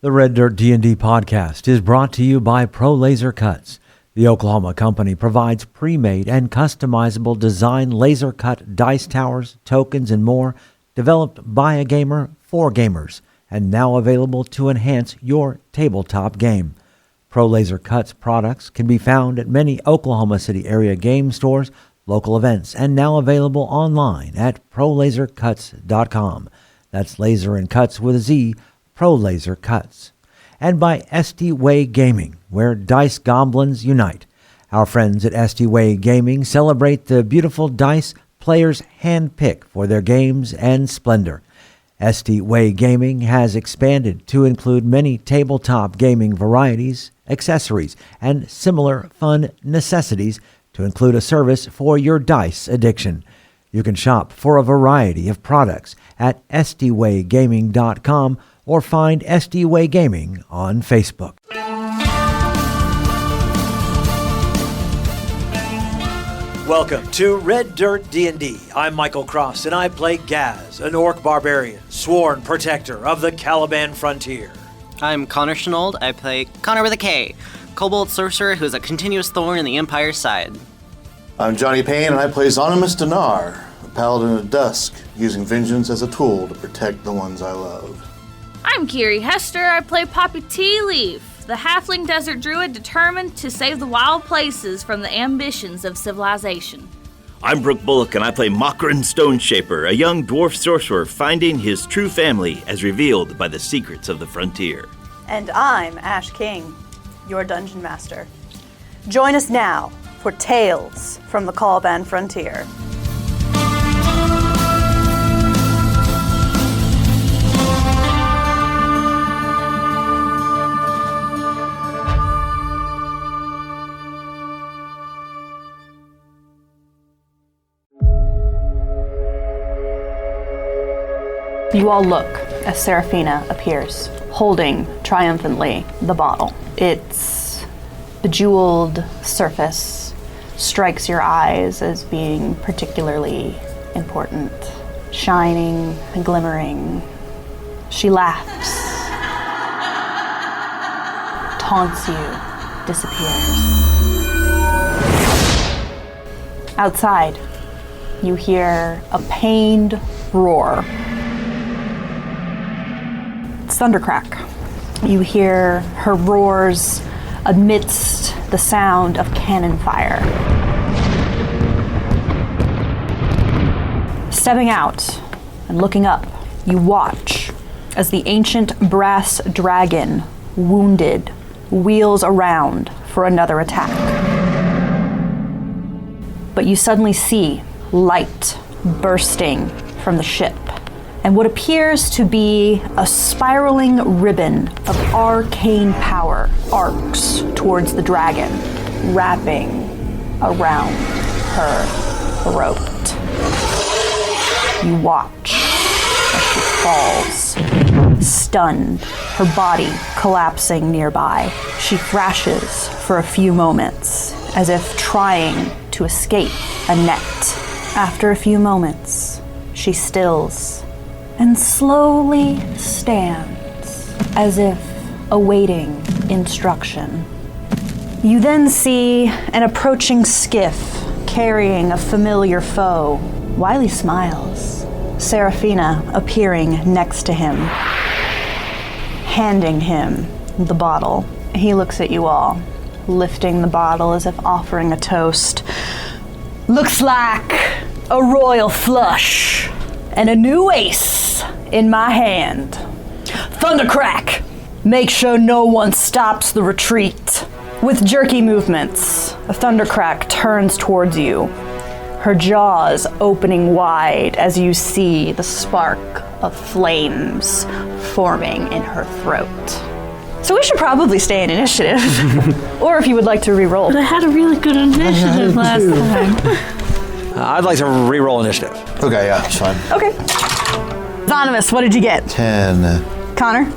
The Red Dirt D&D podcast is brought to you by Pro Laser Cuts. The Oklahoma company provides pre-made and customizable design laser cut dice towers, tokens, and more, developed by a gamer for gamers, and now available to enhance your tabletop game. Pro Laser Cuts products can be found at many Oklahoma City area game stores, local events, and now available online at prolasercuts.com. That's laser and cuts with a Z, Pro Laser Cuts. And by SD Way Gaming, where dice goblins unite. Our friends at SD Way Gaming celebrate the beautiful dice players handpick for their games and splendor. SD Way Gaming has expanded to include many tabletop gaming varieties, accessories, and similar fun necessities to include a service for your dice addiction. You can shop for a variety of products at sdwaygaming.com or find SD Way Gaming on Facebook. Welcome to Red Dirt D&D. I'm Michael Cross, and I play Gaz, an orc barbarian, sworn protector of the Caliban frontier. I'm Konnor Shenold. I play Konnor with a K, Kobold Sorcerer who's a continuous thorn in the Empire's side. I'm Johnny Payne, and I play Zonimus Dinar, a paladin of dusk, using vengeance as a tool to protect the ones I love. I'm Kiri Hester. I play Poppy Tea Leaf, the halfling desert druid determined to save the wild places from the ambitions of civilization. I'm Brooke Bullock, and I play Makran Stoneshaper, a young dwarf sorcerer finding his true family as revealed by the secrets of the frontier. And I'm Ash King, your dungeon master. Join us now for Tales from the Caliban Frontier. You all look as Seraphina appears, holding triumphantly the bottle. Its bejeweled surface strikes your eyes as being particularly important, shining and glimmering. She laughs, taunts you, disappears. Outside, you hear a pained roar. It's Thundercrack. You hear her roars amidst the sound of cannon fire. Stepping out and looking up, you watch as the ancient brass dragon, wounded, wheels around for another attack. But you suddenly see light bursting from the ship, and what appears to be a spiraling ribbon of arcane power arcs towards the dragon, wrapping around her throat. You watch as she falls, stunned, her body collapsing nearby. She thrashes for a few moments, as if trying to escape a net. After a few moments, she stills and slowly stands, as if awaiting instruction. You then see an approaching skiff carrying a familiar foe. Wiley smiles, Seraphina appearing next to him, handing him the bottle. He looks at you all, lifting the bottle as if offering a toast. Looks like a royal flush and a new ace in my hand. Thundercrack! Make sure no one stops the retreat. With jerky movements, Thundercrack turns towards you, her jaws opening wide as you see the spark of flames forming in her throat. So we should probably stay in initiative. Or if you would like to re-roll. But I had a really good initiative last time. I'd like to re-roll initiative. Okay, yeah, it's fine. Okay. Zonimus, what did you get? 10. Connor?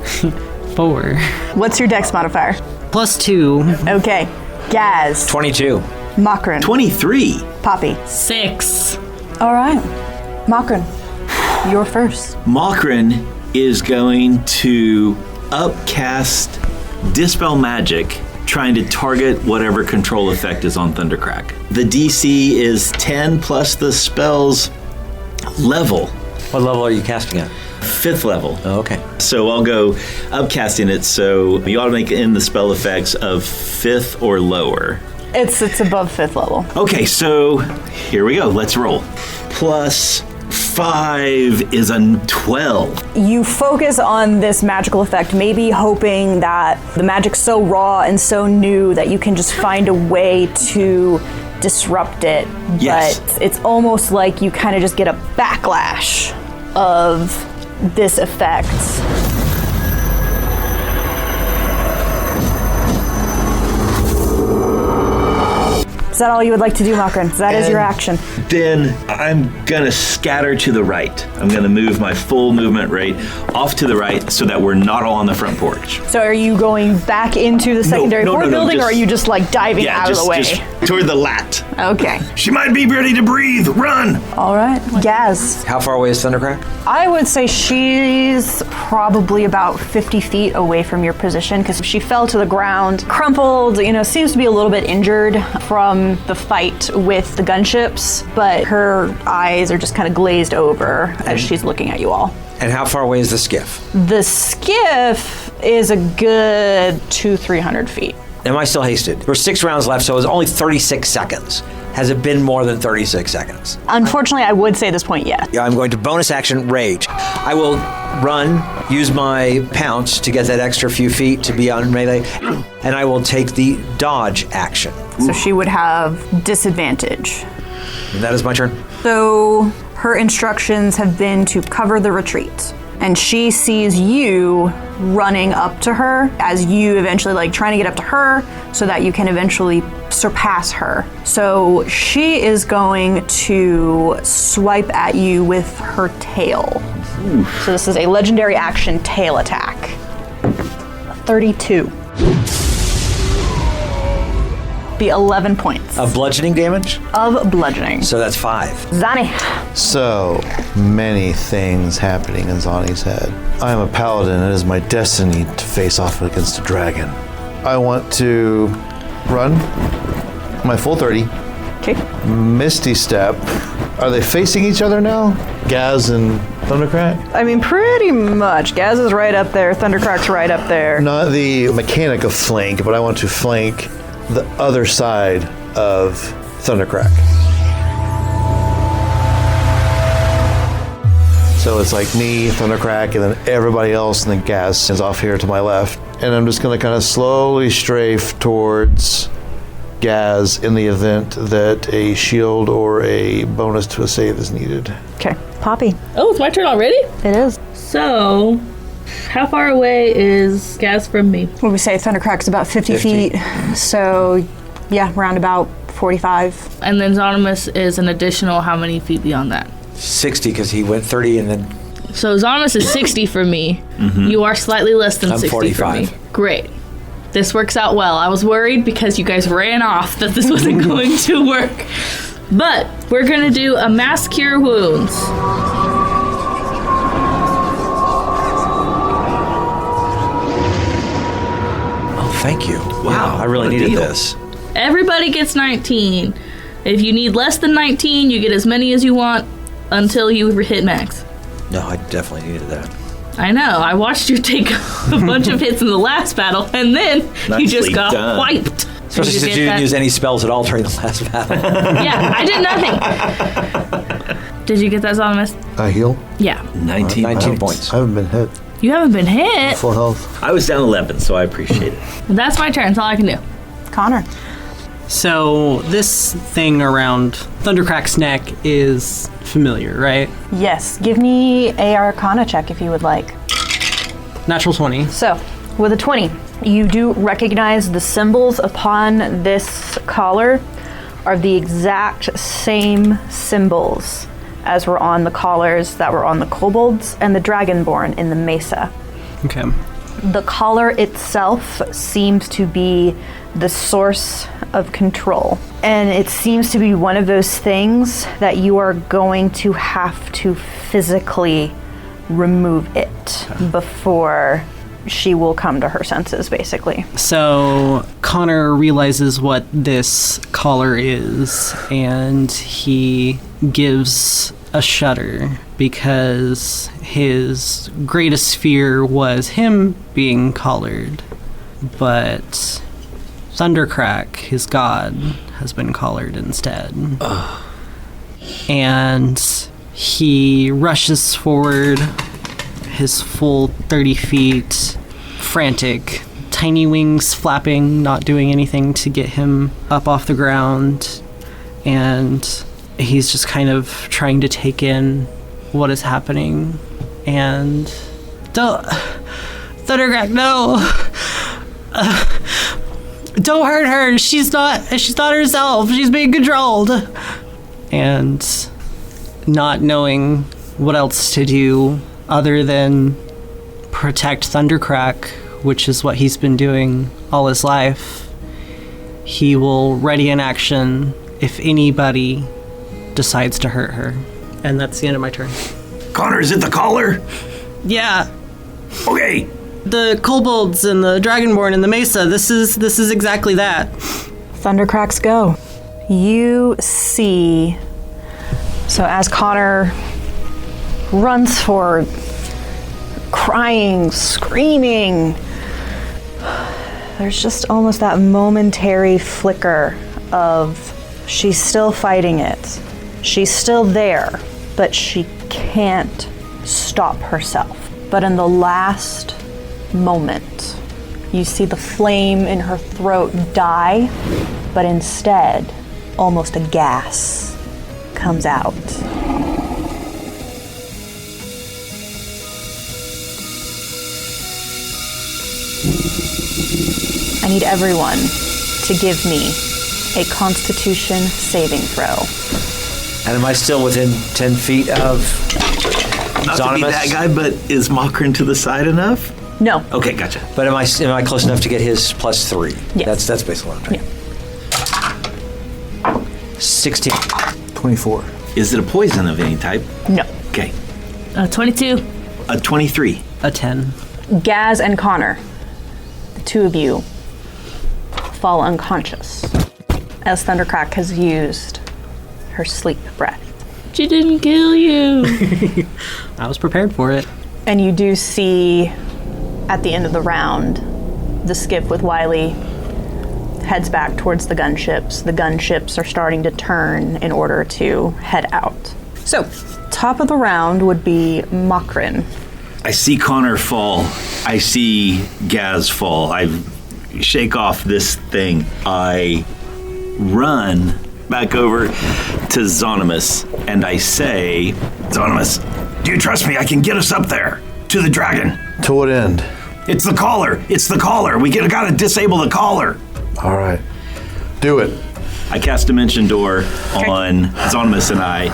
4. What's your dex modifier? +2. Okay. Gaz. 22. Makran. 23. Poppy. 6. All right. Makran, you're first. Makran is going to upcast Dispel Magic, trying to target whatever control effect is on Thundercrack. The DC is 10 plus the spell's level. What level are you casting at? 5th level. Oh, okay. So I'll go upcasting it, so you ought to make it in the spell effects of 5th or lower. It's above 5th level. Okay, so here we go. Let's roll. Plus 5 is a 12. You focus on this magical effect, maybe hoping that the magic's so raw and so new that you can just find a way to disrupt it. Yes. But it's almost like you kind of just get a backlash of this effect. Is that all you would like to do, Makran? That is your action. Then I'm gonna scatter to the right. I'm gonna move my full movement rate off to the right so that we're not all on the front porch. So are you going back into the secondary fort building, or are you just like diving out of the way? Just toward the lat. Okay. She might be ready to breathe. Run! All right. Gaz. How far away is Thundercrack? I would say she's probably about 50 feet away from your position because she fell to the ground, crumpled, seems to be a little bit injured from the fight with the gunships, but her eyes are just kind of glazed over as she's looking at you all. And how far away is the skiff? The skiff is a good 200-300 feet. Am I still hasted? There's 6 rounds left, so it's only 36 seconds. Has it been more than 36 seconds? Unfortunately, I would say at this point, yes. Yeah, I'm going to bonus action Rage. I will run, use my pounce to get that extra few feet to be on melee, and I will take the dodge action. So she would have disadvantage. And that is my turn. So her instructions have been to cover the retreat. And she sees you running up to her as you eventually trying to get up to her so that you can eventually surpass her. So she is going to swipe at you with her tail. Oof. So this is a legendary action tail attack. 32. Be 11 points. Of bludgeoning damage? Of bludgeoning. So that's 5. Zani. So many things happening in Zani's head. I am a paladin. It is my destiny to face off against a dragon. I want to run my full 30. Okay. Misty Step. Are they facing each other now? Gaz and Thundercrack? I mean, pretty much. Gaz is right up there. Thundercrack's right up there. Not the mechanic of flank, but I want to flank the other side of Thundercrack. So it's like me, Thundercrack, and then everybody else, and then Gaz is off here to my left. And I'm just going to kind of slowly strafe towards Gaz in the event that a shield or a bonus to a save is needed. Okay. Poppy. Oh, it's my turn already? It is. So, how far away is Gaz from me? What we say, Thundercrack's about 50 feet. So, yeah, round about 45. And then Zonimus is an additional how many feet beyond that? 60, because he went 30 and then... So Zonimus is 60 for me. Mm-hmm. You are slightly less than I'm 60 45. for me. Great. This works out well. I was worried because you guys ran off that this wasn't going to work. But we're going to do a mass cure wounds. Thank you. Wow, I really what a needed deal. this. Everybody gets 19. If you need less than 19, you get as many as you want until you hit max. No, I definitely needed that. I know. I watched you take a bunch of hits in the last battle, and then you just got wiped. Especially since you didn't use any spells at all during the last battle. Yeah, I did nothing. Did you get that, Zonimus? I heal? Yeah. 19 points. I haven't been hit. You haven't been hit. Full health. I was down 11, so I appreciate it. That's my turn. That's all I can do. Konnor. So this thing around Thundercrack's neck is familiar, right? Yes. Give me a Arcana check if you would like. Natural 20. So, with a 20, you do recognize the symbols upon this collar are the exact same symbols as were on the collars that were on the kobolds and the dragonborn in the mesa. Okay. The collar itself seems to be the source of control. And it seems to be one of those things that you are going to have to physically remove it before she will come to her senses, basically. So Konnor realizes what this collar is, and he gives a shudder because his greatest fear was him being collared. But Thundercrack, his god, has been collared instead. Ugh. And he rushes forward his full 30 feet, frantic, tiny wings flapping, not doing anything to get him up off the ground. And he's just kind of trying to take in what is happening. And Thundercrack, no! Don't hurt her. She's not herself. She's being controlled. And not knowing what else to do other than protect Thundercrack, which is what he's been doing all his life, he will ready an action if anybody decides to hurt her. And that's the end of my turn. Konnor, is it the collar? Yeah. Okay. The kobolds and the dragonborn and the mesa, this is exactly that. Thundercracks go. You see, so as Konnor runs forward, crying, screaming, there's just almost that momentary flicker of she's still fighting it. She's still there, but she can't stop herself. But in the last moment, you see the flame in her throat die, but instead, almost a gas comes out. I need everyone to give me a Constitution saving throw. And am I still within 10 feet of Not Zonimus? to be that guy, but is Mokrin to the side enough? No. Okay, gotcha. But am I close enough to get his +3? Yes. That's basically what I'm trying. 16. 24. Is it a poison of any type? No. Okay. 22. A 23. A 10. Gaz and Konnor, the two of you fall unconscious as Thundercrack has used her sleep breath. She didn't kill you. I was prepared for it. And you do see at the end of the round, the skiff with Wiley heads back towards the gunships. The gunships are starting to turn in order to head out. So, top of the round would be Mokrin. I see Konnor fall. I see Gaz fall. I shake off this thing. I run back over to Zonimus and I say, Zonimus, do you trust me? I can get us up there to the dragon. To what end? It's the collar. It's the collar. We gotta disable the collar. All right. Do it. I cast Dimension Door on Zonimus and I.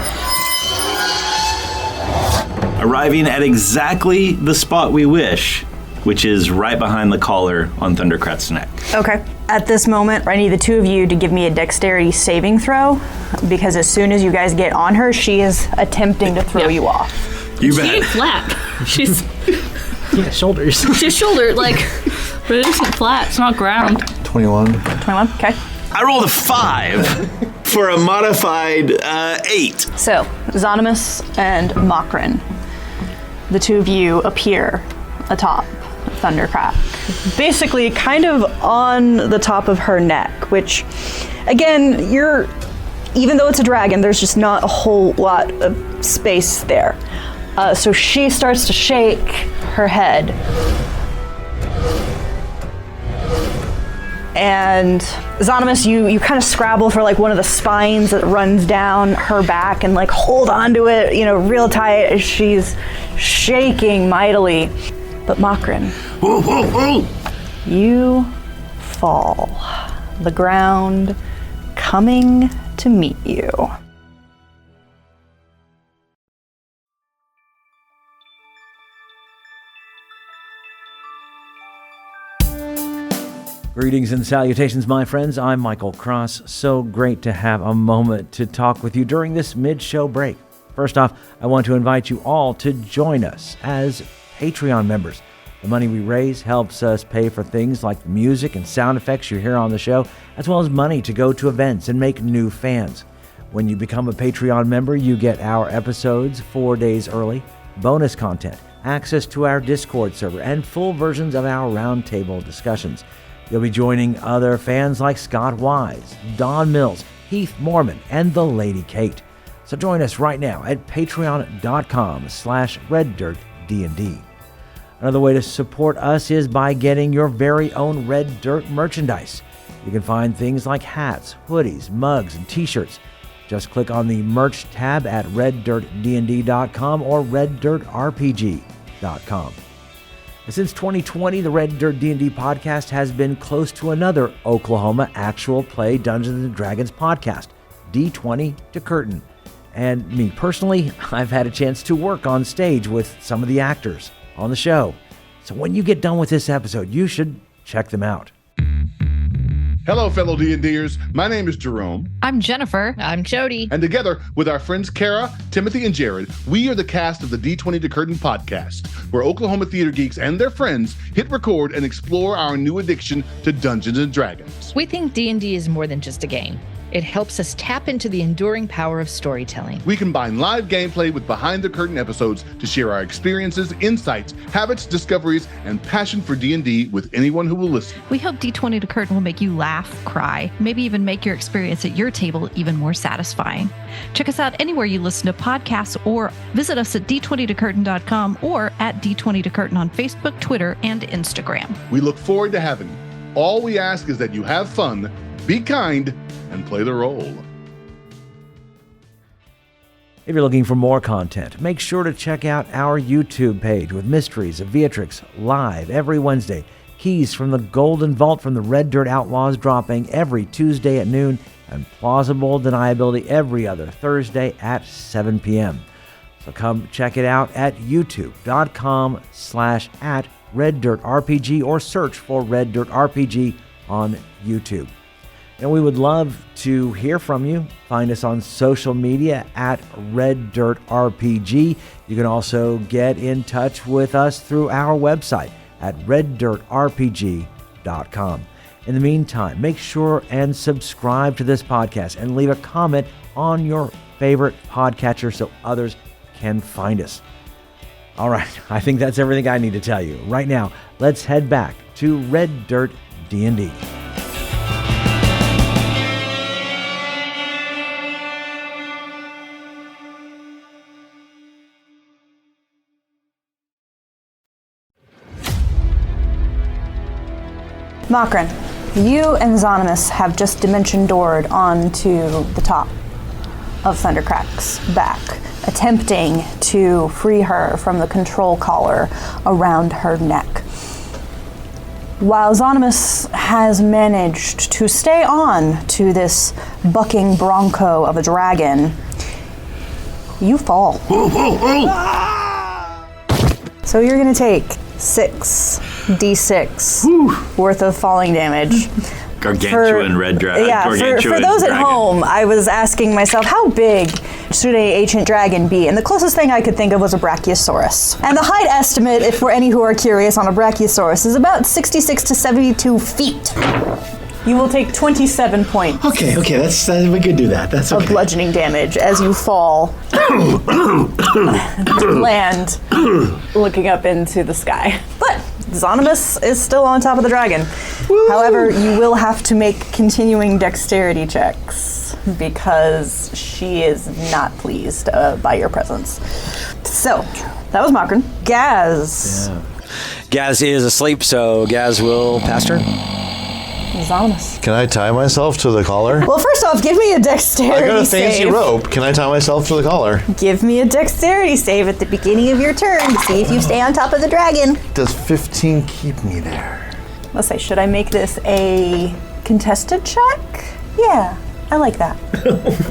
Arriving at exactly the spot we wish, which is right behind the collar on Thundercrack's neck. Okay. At this moment, I need the two of you to give me a dexterity saving throw, because as soon as you guys get on her, she is attempting to throw you off. You She ain't bet. flat. She's Yeah, shoulders. shoulder, like, but it isn't flat. It's not ground. 21. 21, okay. I rolled a 5 for a modified 8. So, Zonimus and Mokrin, the two of you appear atop Thundercrack. Basically, kind of on the top of her neck, which, again, even though it's a dragon, there's just not a whole lot of space there. So she starts to shake her head. And Zonimus, you kind of scrabble for like one of the spines that runs down her back and like hold onto it, real tight as she's shaking mightily. But Mokrin, Whoa, whoa, whoa! you fall. The ground coming to meet you. Greetings and salutations, my friends. I'm Michael Cross. So great to have a moment to talk with you during this mid-show break. First off, I want to invite you all to join us as Patreon members. The money we raise helps us pay for things like the music and sound effects you hear on the show, as well as money to go to events and make new fans. When you become a Patreon member, you get our episodes 4 days early, bonus content, access to our Discord server, and full versions of our roundtable discussions. You'll be joining other fans like Scott Wise, Don Mills, Heath Mormon, and the Lady Kate. So join us right now at patreon.com/reddirtdnd. Another way to support us is by getting your very own Red Dirt merchandise. You can find things like hats, hoodies, mugs, and t-shirts. Just click on the merch tab at reddirtdnd.com or reddirtrpg.com. Since 2020, the Red Dirt D&D podcast has been close to another Oklahoma actual play Dungeons & Dragons podcast, D20 to Curtain. And me personally, I've had a chance to work on stage with some of the actors on the show. So when you get done with this episode, you should check them out. Hello, fellow D&Ders. My name is Jerome. I'm Jennifer. I'm Jody. And together with our friends Kara, Timothy, and Jared, we are the cast of the D20 to Curtain podcast, where Oklahoma theater geeks and their friends hit record and explore our new addiction to Dungeons & Dragons. We think D&D is more than just a game. It helps us tap into the enduring power of storytelling. We combine live gameplay with behind-the-curtain episodes to share our experiences, insights, habits, discoveries, and passion for D&D with anyone who will listen. We hope D20 to Curtain will make you laugh, cry, maybe even make your experience at your table even more satisfying. Check us out anywhere you listen to podcasts or visit us at d20tocurtain.com or at D20 to Curtain on Facebook, Twitter, and Instagram. We look forward to having you. All we ask is that you have fun, be kind, and play the role. If you're looking for more content, make sure to check out our YouTube page with Mysteries of Beatrix live every Wednesday. Keys from the Golden Vault from the Red Dirt Outlaws dropping every Tuesday at noon, and Plausible Deniability every other Thursday at 7 p.m. So come check it out at youtube.com/@RedDirtRPG or search for Red Dirt RPG on YouTube. And we would love to hear from you. Find us on social media at Red Dirt RPG. You can also get in touch with us through our website at reddirtrpg.com. In the meantime, make sure and subscribe to this podcast and leave a comment on your favorite podcatcher so others can find us. All right, I think that's everything I need to tell you. Right now, let's head back to Red Dirt D&D. Makran, you and Zonimus have just dimension doored onto the top of Thundercrack's back, attempting to free her from the control collar around her neck. While Zonimus has managed to stay on to this bucking bronco of a dragon, you fall. So you're going to take 6d6 worth of falling damage. Gargantuan red dragon. Yeah, for those at home, I was asking myself, how big should an ancient dragon be? And the closest thing I could think of was a Brachiosaurus. And the height estimate, if for any who are curious, on a Brachiosaurus is about 66 to 72 feet. You will take 27 points. Okay, that's we could do that. That's okay. Of bludgeoning damage as you fall to land, looking up into the sky. But Zonimus is still on top of the dragon. Woo! However, you will have to make continuing dexterity checks because she is not pleased by your presence. So, that was Makran. Gaz. Yeah. Gaz is asleep, so Gaz will pass turn. Zonimus. Can I tie myself to the collar? Well, first off, give me a dexterity I got a fancy save. rope. Can I tie myself to the collar? Give me a dexterity save at the beginning of your turn to see if you stay on top of the dragon. Does 15 keep me there? Let's say, should I make this a contested check? Yeah, I like that.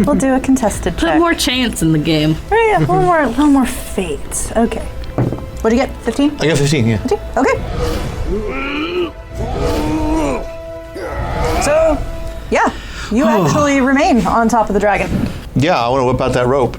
We'll do a contested check. Put more chance in the game. Oh, yeah, a little more fate. Okay. What'd you get? 15? I got 15, yeah. 15? Okay. So, yeah, you actually remain on top of the dragon. Yeah, I want to whip out that rope.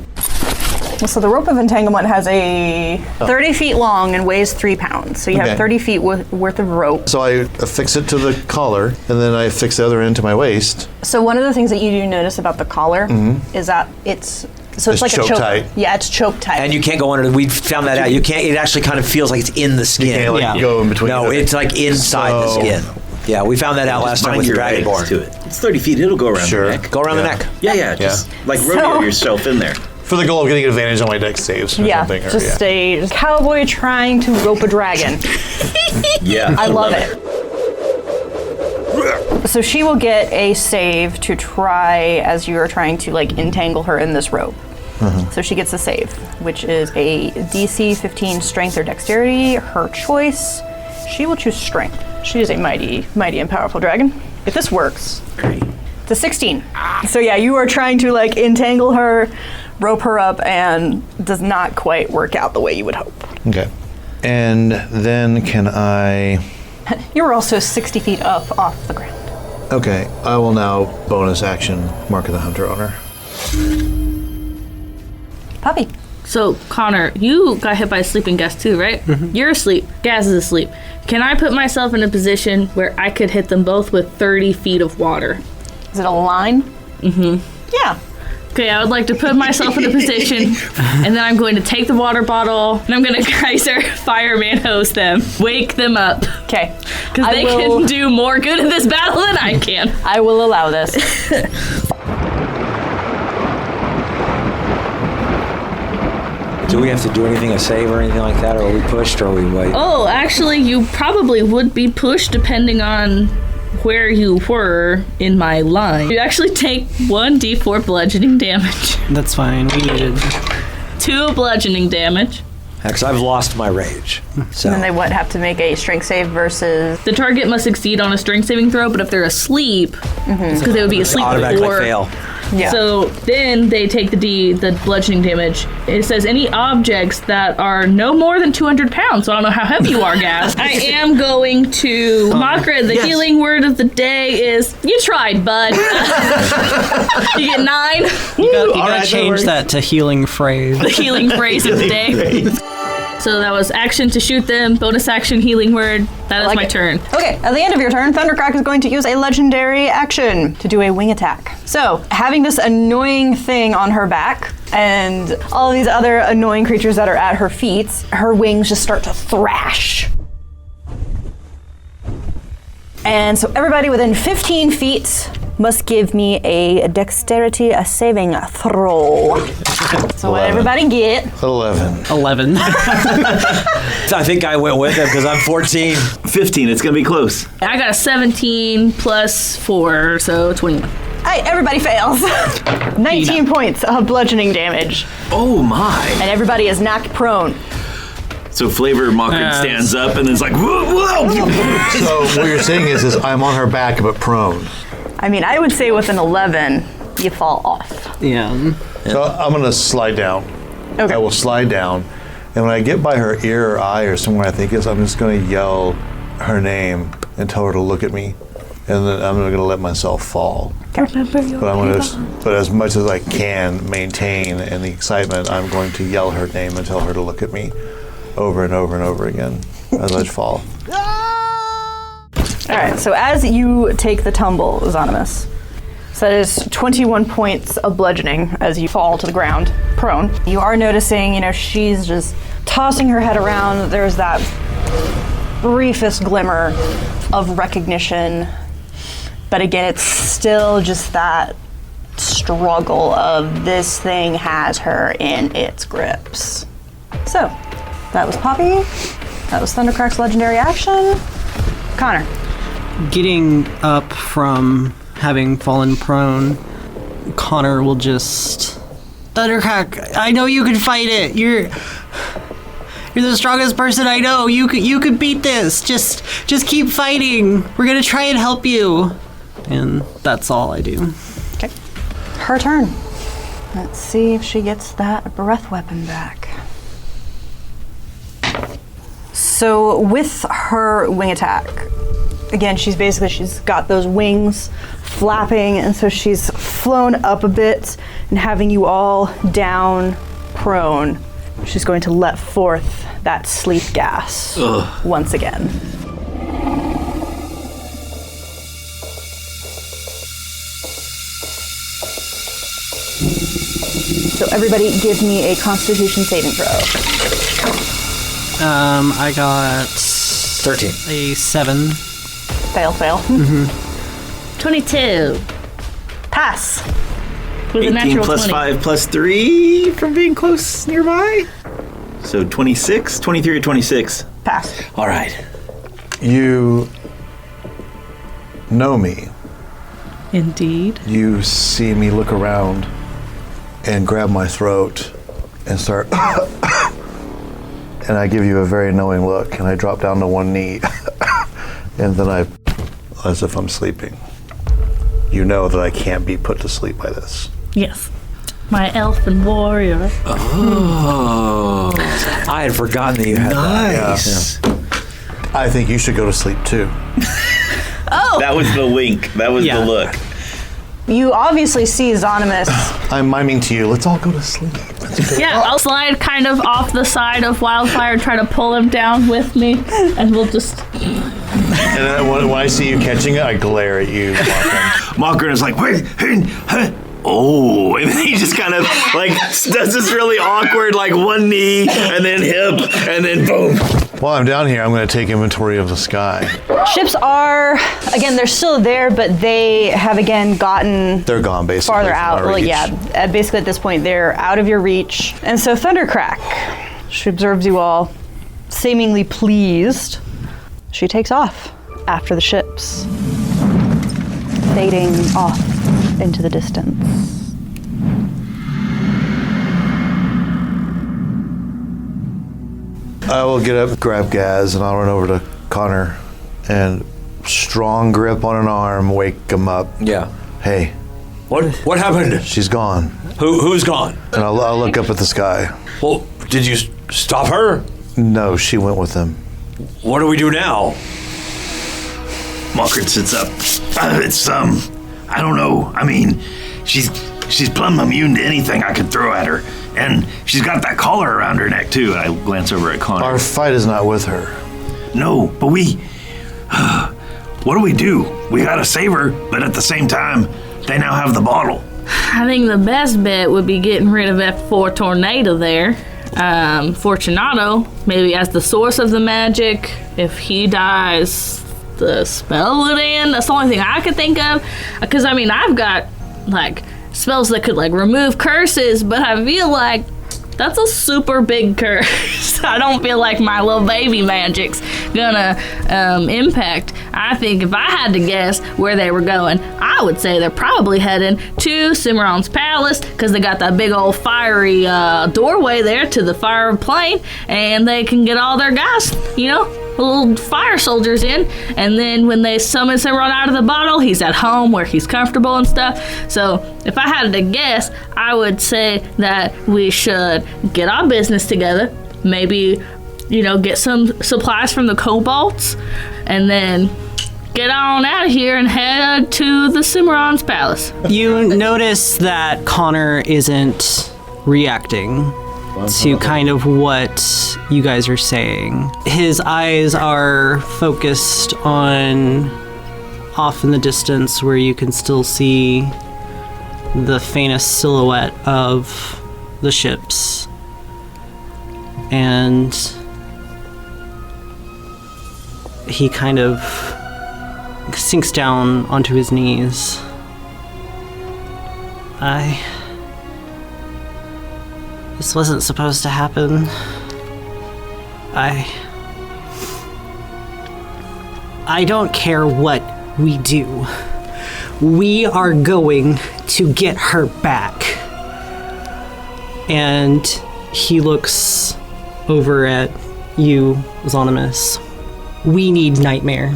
So the rope of entanglement has a 30 feet long and weighs 3 pounds. So you have 30 feet worth of rope. So I affix it to the collar, and then I affix the other end to my waist. So one of the things that you do notice about the collar is that it's like choke a choke tight. Yeah, it's choke tight. And you can't go under. We found that out. You can't. It actually kind of feels like it's in the skin. You can't go in between. No, it's like inside the skin. Yeah, we found that out last time with the Dragonborn. To it. It's 30 feet. It'll go around the neck. Go around the neck. Yeah. Just like rodeo yourself in there. For the goal of getting advantage on my dex saves or something. Just a cowboy trying to rope a dragon. I love it. So she will get a save to try as you are trying to entangle her in this rope. So she gets a save, which is a DC 15 strength or dexterity, her choice. She will choose strength. She is a mighty and powerful dragon. If this works, great. It's a 16. So yeah, you are trying to entangle her, rope her up, and does not quite work out the way you would hope. Okay. And then can I... You were also 60 feet up off the ground. Okay, I will now bonus action Mark of the Hunter on her. Puppy. So, Konnor, you got hit by a sleeping Gaz too, right? You're asleep. Gaz is asleep. Can I put myself in a position where I could hit them both with 30 feet of water? Is it a line? Yeah. Okay, I would like to put myself in a position, and then I'm going to take the water bottle, and I'm going to Kaiser fireman hose them, wake them up. Okay. Because they can do more good in this battle than I can. I will allow this. Do we have to do anything, a save or anything like that, or are we pushed, or are we wait? Oh, actually, you probably would be pushed depending on where you were in my line. You actually take 1d4 bludgeoning damage. That's fine. We needed 2 bludgeoning damage. Because I've lost my rage. So. And then they have to make a strength save versus... The target must succeed on a strength saving throw, but if they're asleep, because they would be asleep automatically before... fail. Yeah. So then they take the bludgeoning damage. It says any objects that are no more than 200 pounds. So I don't know how heavy you are, Gaz. I am going to Makra. The healing word of the day is you tried, bud. You get 9. You gotta change that to healing phrase. The healing phrase of the day. So that was action to shoot them, bonus action, healing word. That is my turn. Okay, at the end of your turn, Thundercrack is going to use a legendary action to do a wing attack. So, having this annoying thing on her back and all of these other annoying creatures that are at her feet, her wings just start to thrash. And so everybody within 15 feet must give me a dexterity, a saving throw. So what everybody get? 11. I think I went with him because I'm 14. 15, it's going to be close. I got a 17 plus 4, so 21. Hey, everybody fails. 19 points of bludgeoning damage. Oh my. And everybody is knocked prone. So Flavor Mockridge stands up and is like, whoa. So what you're saying is I'm on her back but prone. I mean, I would say with an 11, you fall off. Yeah. So I'm going to slide down. Okay. I will slide down. And when I get by her ear or eye or somewhere I think is, I'm just going to yell her name and tell her to look at me. And then I'm going to let myself fall. But as much as I can maintain in the excitement, I'm going to yell her name and tell her to look at me over and over and over again as I fall. All right, so as you take the tumble, Zonimus, so that is 21 points of bludgeoning as you fall to the ground, prone. You are noticing, she's just tossing her head around. There's that briefest glimmer of recognition. But again, it's still just that struggle of this thing has her in its grips. So, that was Poppy. That was Thundercrack's legendary action. Konnor. Getting up from having fallen prone, Konnor will just... Thundercrack, I know you can fight it. You're the strongest person I know. You could beat this. Just keep fighting. We're gonna try and help you. And that's all I do. Okay. Her turn. Let's see if she gets that breath weapon back. So with her wing attack, again, she's got those wings flapping, and so she's flown up a bit and having you all down prone, she's going to let forth that sleep gas once again. So everybody give me a Constitution saving throw. I got 13. a 7. Fail. 22. Pass. With a 18 natural plus 20. 5 plus 3 from being close nearby. So 26, 23 or 26. Pass. All right. You know me. Indeed. You see me look around and grab my throat and start and I give you a very knowing look and I drop down to one knee and then as if I'm sleeping. You know that I can't be put to sleep by this. Yes. My elfin warrior. Oh. I had forgotten that you had Nice. Yeah. I think you should go to sleep too. That was the wink. That was the look. You obviously see Zonimus. I'm miming to you. Let's all go to sleep. Yeah, I'll slide kind of off the side of Wildfire, try to pull him down with me, and we'll just... And then when I see you catching it, I glare at you. Mockern is like, wait, hey, oh, and then he just kind of like does this really awkward like one knee and then hip and then boom. While I'm down here, I'm going to take inventory of the sky. Ships are, again, they're still there, but they have again gotten... They're gone, basically. Farther from out. our Well, reach. yeah, basically at this point, they're out of your reach. And so Thundercrack, she observes you all, seemingly pleased. She takes off after the ships, fading off into the distance. I will get up, grab Gaz, and I'll run over to Konnor and strong grip on an arm, wake him up. Yeah. Hey. What happened? She's gone. Who's gone? And I'll look up at the sky. Well, did you stop her? No, she went with him. What do we do now? Mockern sits up. It's I don't know. I mean, she's plumb immune to anything I could throw at her. And she's got that collar around her neck, too. I glance over at Konnor. Our fight is not with her. No, but what do? We gotta save her, but at the same time, they now have the bottle. I think the best bet would be getting rid of F4 Tornado there. Fortunato, maybe as the source of the magic. If he dies, the spell would end. That's the only thing I could think of. Because, I mean, I've got, like, spells that could, like, remove curses, but I feel like that's a super big curse. I don't feel like my little baby magic's gonna impact. I think if I had to guess where they were going, I would say they're probably heading to Cimarron's palace because they got that big old fiery doorway there to the fire plane, and they can get all their guys, little fire soldiers in, and then when they summon Cimarron out of the bottle, he's at home where he's comfortable and stuff. So if I had to guess, I would say that we should get our business together, maybe, get some supplies from the Kobolds, and then get on out of here and head to the Cimarron's palace. You notice that Konnor isn't reacting to kind of what you guys are saying. His eyes are focused on off in the distance where you can still see the faintest silhouette of the ships. And he kind of sinks down onto his knees. This wasn't supposed to happen. I don't care what we do. We are going to get her back. And he looks over at you, Zonimus. We need Nightmare.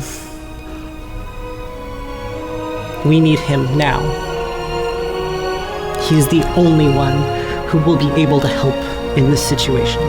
We need him now. He's the only one who will be able to help in this situation.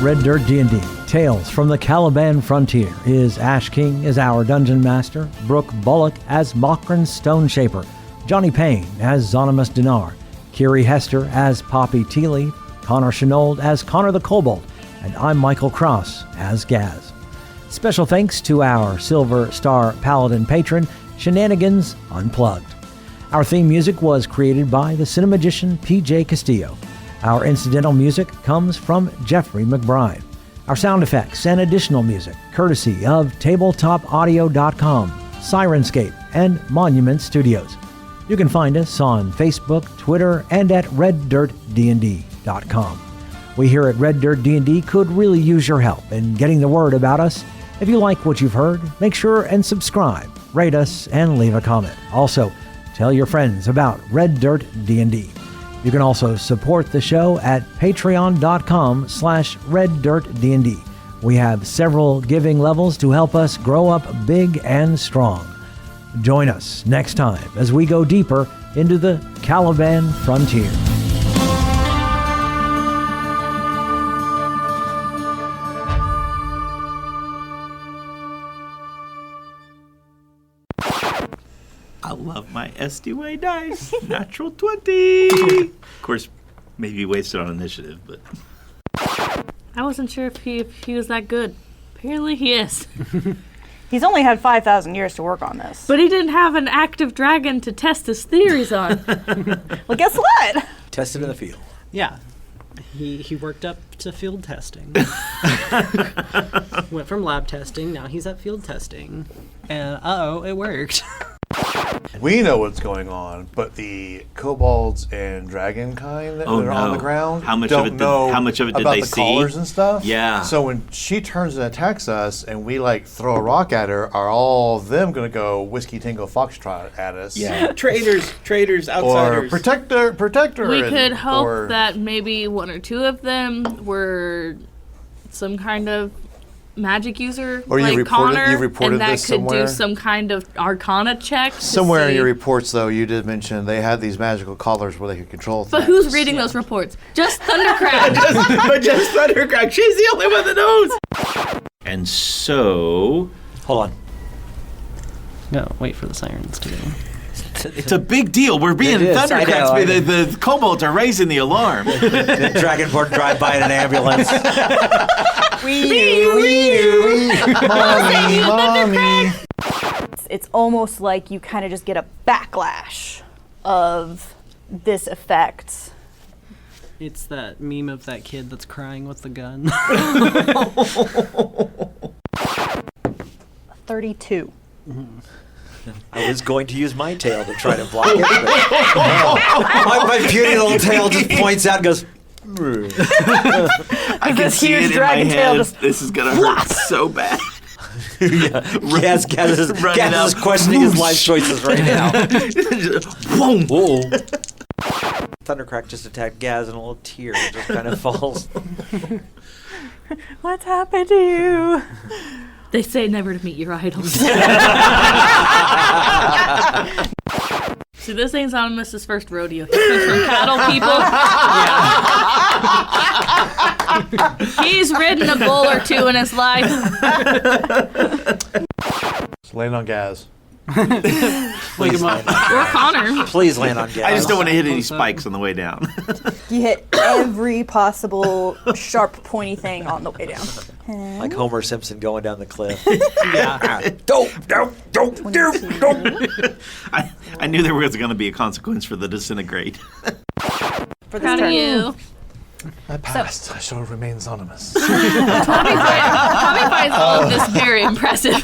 Red Dirt D&D, Tales from the Caliban Frontier, is Ash King as our Dungeon Master, Brooke Bullock as Mokran Stoneshaper, Johnny Payne as Zonimus Dinar, Kiri Hester as Poppy Tealeaf, Konnor Shenold as Konnor the Kobold, and I'm Michael Cross as Gaz. Special thanks to our Silver Star Paladin patron, Shenanigans Unplugged. Our theme music was created by the cinemagician P.J. Castillo. Our incidental music comes from Jeffrey McBride. Our sound effects and additional music, courtesy of TabletopAudio.com, Sirenscape, and Monument Studios. You can find us on Facebook, Twitter, and at RedDirtDND.com. We here at Red Dirt D&D could really use your help in getting the word about us. If you like what you've heard, make sure and subscribe, rate us, and leave a comment. Also, tell your friends about Red Dirt D&D. You can also support the show at patreon.com/reddirtdnd. We have several giving levels to help us grow up big and strong. Join us next time as we go deeper into the Caliban Frontier. I love my SDY dice. Natural 20. Of course, maybe wasted on initiative, but I wasn't sure if he was that good. Apparently he is. He's only had 5,000 years to work on this. But he didn't have an active dragon to test his theories on. Well, guess what? Tested in the field. Yeah. He worked up to field testing. Went from lab testing, now he's at field testing. And it worked. We know what's going on, but the kobolds and dragon kind that are on the ground How much don't of it know how much of it did about they the see? collars and stuff. Yeah. So when she turns and attacks us, and we throw a rock at her, are all of them going to go whiskey tango foxtrot at us? Yeah. Traitors, Or outsiders. protector. We could hope that maybe one or two of them were some kind of magic user, Or like you Konnor, reported and that this could somewhere? do some kind of arcana check. to Somewhere in see- your reports, though, you did mention they had these magical collars where they could control things. But who's reading those reports? Just Thundercrack. But just Thundercrack. She's the only one that knows. And so, Hold on. No, wait for the sirens to go. it's a big deal. We're being It is, I know, Thundercracks. I know. The kobolds are raising the alarm. The Dragonborn drive by in an ambulance. Mommy. It's almost like you kind of just get a backlash of this effect. It's that meme of that kid that's crying with the gun. 32. I was going to use my tail to try to block it. But my puny little tail just points out and goes, I can This see huge it in my dragon tail head. just This is gonna hurt so bad. Gaz is Running up. questioning his life choices right now. Boom. Whoa. Thundercrack just attacked Gaz and a little tear just kind of falls. What's happened to you? They say never to meet your idols. See, this ain't Zonimus's first rodeo. He comes from cattle people. He's ridden a bull or two in his life. Just land on Gaz. Please land on Or Konnor. Please land on Gaz. I just don't want to hit any spikes on the way down. You hit every possible sharp, pointy thing on the way down. Like Homer Simpson going down the cliff. Yeah. Don't. I knew there was going to be a consequence for the disintegrate. For this Proud of turn. you. I passed. I shall remain anonymous. Tommy finds all of this very impressive.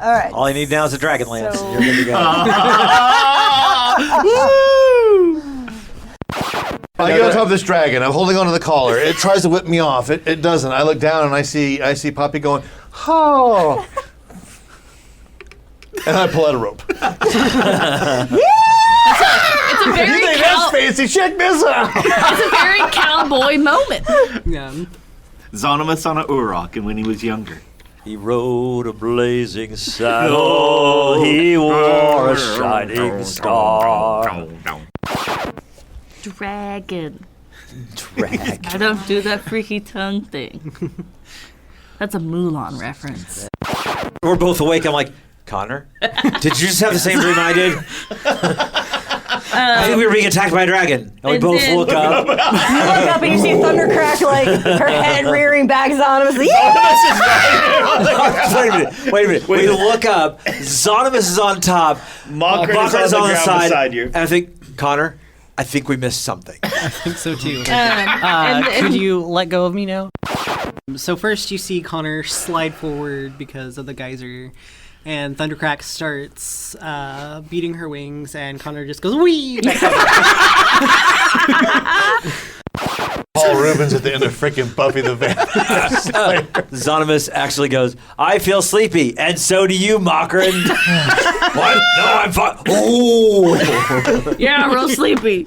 All right. All you need now is a dragon lance. So- You're good to go. I get on top of this dragon. I'm holding onto the collar. It tries to whip me off. It doesn't. I look down and I see Poppy going, oh. And I pull out a rope. It's a very You think that's fancy? Check this out. it's a very cowboy moment. Yeah. Zonimus on a Urok, and when he was younger. He rode a blazing saddle. He wore a shining star. Dragon. Drag. I don't do that freaky tongue thing. That's a Mulan reference. We're both awake. I'm like, Konnor, did you just have the same dream I did? I think we were being attacked by a dragon. And we both look up. You look up and you see Thundercrack, like, her head rearing back Zonomus. Wait a minute. We look up. Zonomus is on top. Mockra is on the ground beside you. And I think, Konnor, I think we missed something. I think so too. And Could you let go of me now? So first you see Konnor slide forward because of the geyser, and Thundercrack starts beating her wings, and Konnor just goes, wee! Paul Rubens at the end of freaking Buffy the Vampire Slayer. Zonomus actually goes, I feel sleepy, and so do you, Mockra. What? No, I'm fine. Ooh. Yeah, real sleepy.